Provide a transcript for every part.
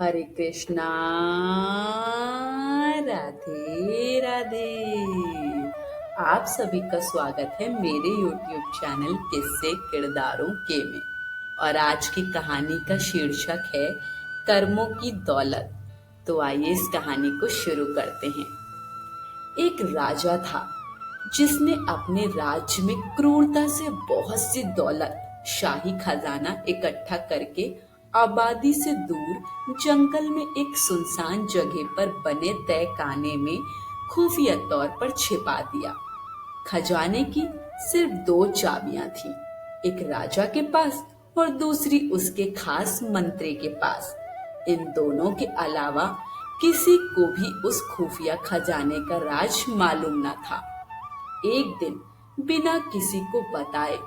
हरे कृष्णा। राधे राधे। आप सभी का स्वागत है मेरे YouTube चैनल किस्से किरदारों के में। और आज की कहानी का शीर्षक है कर्मों की दौलत। तो आइए इस कहानी को शुरू करते हैं। एक राजा था जिसने अपने राज्य में क्रूरता से बहुत सी दौलत, शाही खजाना इकट्ठा करके आबादी से दूर जंगल में एक सुनसान जगह पर बने तहखाने में खुफिया तौर पर छिपा दिया। खजाने की सिर्फ दो चाबियां थीं, एक राजा के पास और दूसरी उसके खास मंत्री के पास। इन दोनों के अलावा किसी को भी उस खुफिया खजाने का राज मालूम न था। एक दिन बिना किसी को बताए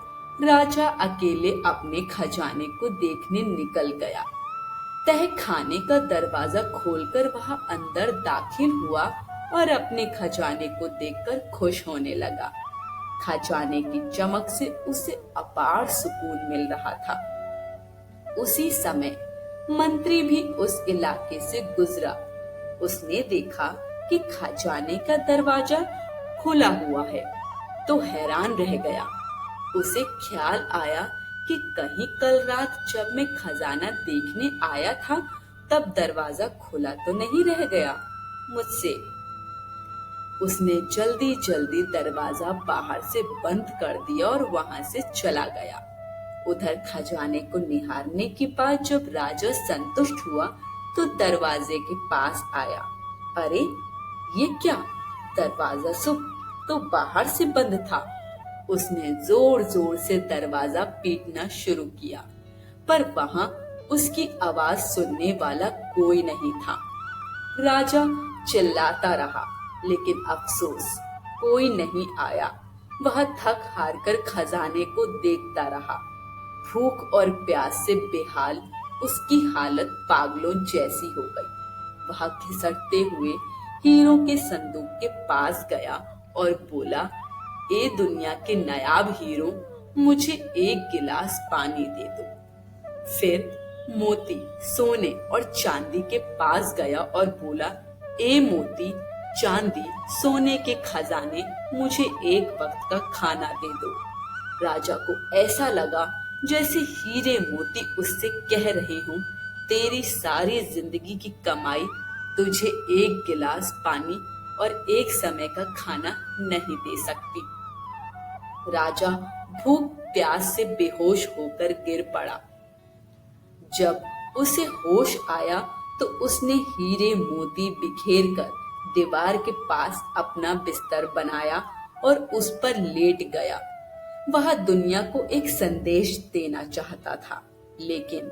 राजा अकेले अपने खजाने को देखने निकल गया। तहखाने का दरवाजा खोलकर वह अंदर दाखिल हुआ और अपने खजाने को देखकर खुश होने लगा। खजाने की चमक से उसे अपार सुकून मिल रहा था। उसी समय मंत्री भी उस इलाके से गुजरा। उसने देखा कि खजाने का दरवाजा खुला हुआ है तो हैरान रह गया। उसे ख्याल आया कि कहीं कल रात जब मैं खजाना देखने आया था तब दरवाजा खुला तो नहीं रह गया मुझसे। उसने जल्दी जल्दी दरवाजा बाहर से बंद कर दिया और वहां से चला गया। उधर खजाने को निहारने के बाद जब राजा संतुष्ट हुआ तो दरवाजे के पास आया। अरे ये क्या, दरवाजा तो बाहर से बंद था। उसने जोर जोर से दरवाजा पीटना शुरू किया, पर वहां उसकी आवाज सुनने वाला कोई नहीं था। राजा चिल्लाता रहा, लेकिन अफसोस कोई नहीं आया। वह थक हार कर खजाने को देखता रहा। भूख और प्यास से बेहाल उसकी हालत पागलों जैसी हो गई। वह खिसकते हुए हीरों के संदूक के पास गया और बोला, ए दुनिया के नायाब हीरो, मुझे एक गिलास पानी दे दो। फिर मोती, सोने और चांदी के पास गया और बोला, ए मोती, चांदी, सोने के खजाने, मुझे एक वक्त का खाना दे दो। राजा को ऐसा लगा जैसे हीरे मोती उससे कह रहे हों, तेरी सारी जिंदगी की कमाई तुझे एक गिलास पानी और एक समय का खाना नहीं दे सकती। राजा भूख प्यास से बेहोश होकर गिर पड़ा। जब उसे होश आया तो उसने हीरे मोती बिखेर कर दीवार के पास अपना बिस्तर बनाया और उस पर लेट गया। वह दुनिया को एक संदेश देना चाहता था, लेकिन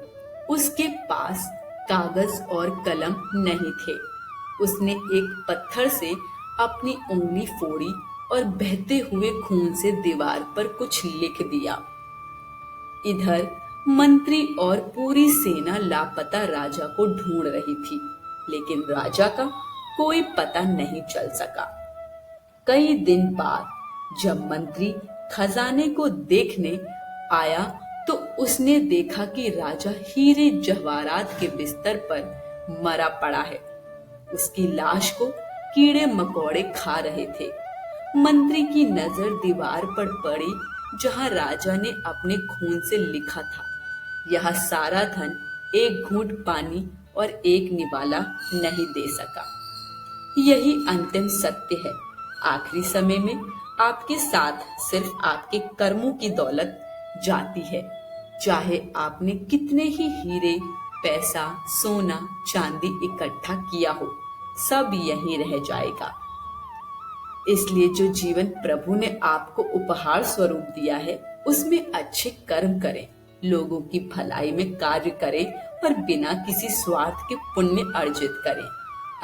उसके पास कागज और कलम नहीं थे। उसने एक पत्थर से अपनी उंगली फोड़ी और बहते हुए खून से दीवार पर कुछ लिख दिया। इधर मंत्री और पूरी सेना लापता राजा को ढूंढ रही थी, लेकिन राजा का कोई पता नहीं चल सका। कई दिन बाद जब मंत्री खजाने को देखने आया तो उसने देखा कि राजा हीरे जवाहरात के बिस्तर पर मरा पड़ा है। उसकी लाश को कीड़े मकोड़े खा रहे थे। मंत्री की नजर दीवार पर पड़ी जहां राजा ने अपने खून से लिखा था, यह सारा धन एक घूंट पानी और एक निवाला नहीं दे सका। यही अंतिम सत्य है। आखिरी समय में आपके साथ सिर्फ आपके कर्मों की दौलत जाती है। चाहे आपने कितने ही हीरे, पैसा, सोना, चांदी इकट्ठा किया हो, सब यहीं रह जाएगा। इसलिए जो जीवन प्रभु ने आपको उपहार स्वरूप दिया है, उसमें अच्छे कर्म करें, लोगों की भलाई में कार्य करें और बिना किसी स्वार्थ के पुण्य अर्जित करें।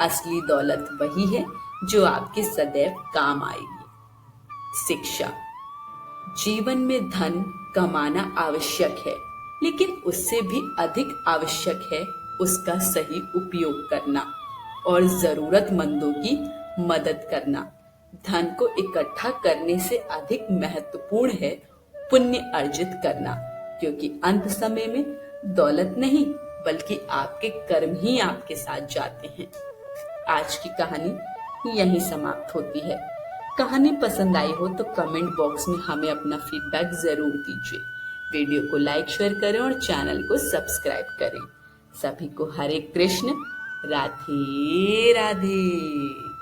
असली दौलत वही है जो आपके सदैव काम आएगी। शिक्षा। जीवन में धन कमाना आवश्यक है, लेकिन उससे भी अधिक आवश्यक है उसका सही उपयोग करना और जरूरतमंदों की मदद करना। धन को इकट्ठा करने से अधिक महत्वपूर्ण है पुण्य अर्जित करना, क्योंकि अंत समय में दौलत नहीं बल्कि आपके कर्म ही आपके साथ जाते हैं। आज की कहानी यहीं समाप्त होती है। कहानी पसंद आई हो तो कमेंट बॉक्स में हमें अपना फीडबैक जरूर दीजिए। वीडियो को लाइक शेयर करें और चैनल को सब्सक्राइब करें। सभी को हरे कृष्ण, राधे राधे।